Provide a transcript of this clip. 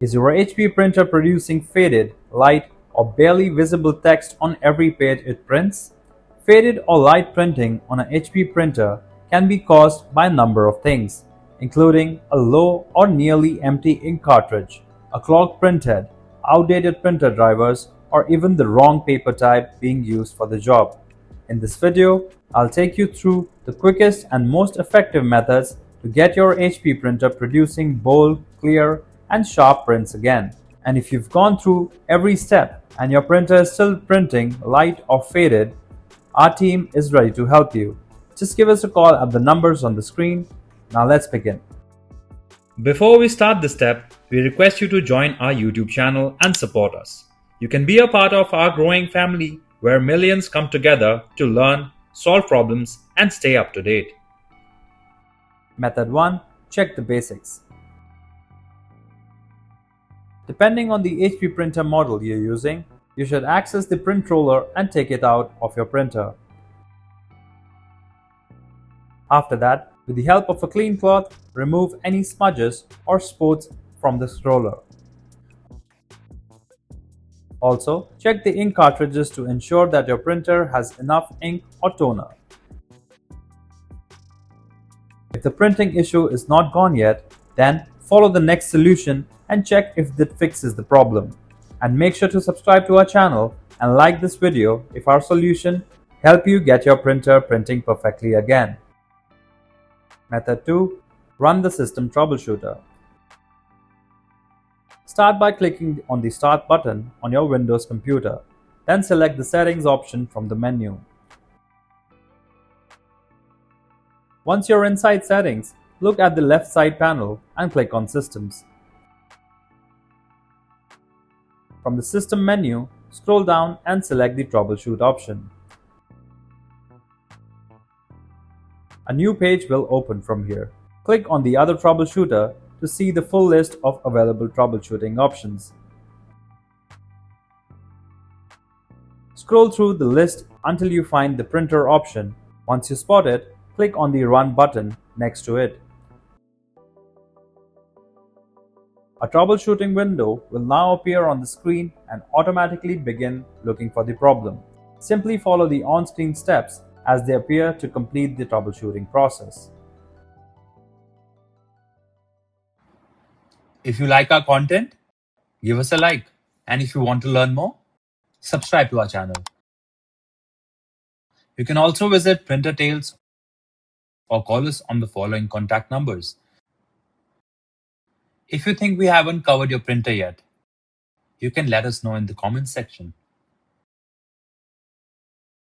Is your HP printer producing faded, light, or barely visible text on every page it prints? Faded or light printing on an HP printer can be caused by a number of things, including a low or nearly empty ink cartridge, a clogged printhead, outdated printer drivers, or even the wrong paper type being used for the job. In this video, I'll take you through the quickest and most effective methods to get your HP printer producing bold, clear, and sharp prints again. And if you've gone through every step and your printer is still printing light or faded, our team is ready to help you. Just give us a call at the numbers on the screen. Now let's begin. Before we start this step, we request you to join our YouTube channel and support us. You can be a part of our growing family where millions come together to learn, solve problems, and stay up to date. Method 1. Check the basics. Depending on the HP printer model you're using, you should access the print roller and take it out of your printer. After that, with the help of a clean cloth, remove any smudges or spots from this roller. Also, check the ink cartridges to ensure that your printer has enough ink or toner. If the printing issue is not gone yet, then follow the next solution and check if that fixes the problem. And make sure to subscribe to our channel and like this video if our solution helps you get your printer printing perfectly again. Method 2. Run the system troubleshooter. Start by clicking on the Start button on your Windows computer. Then select the Settings option from the menu. Once you're inside Settings, look at the left side panel and click on Systems. From the System menu, scroll down and select the Troubleshoot option. A new page will open from here. Click on the other troubleshooter to see the full list of available troubleshooting options. Scroll through the list until you find the printer option. Once you spot it, click on the Run button next to it. A troubleshooting window will now appear on the screen and automatically begin looking for the problem. Simply follow the on-screen steps as they appear to complete the troubleshooting process. If you like our content, give us a like. And if you want to learn more, subscribe to our channel. You can also visit Printer Tales or call us on the following contact numbers. If you think we haven't covered your printer yet, you can let us know in the comments section.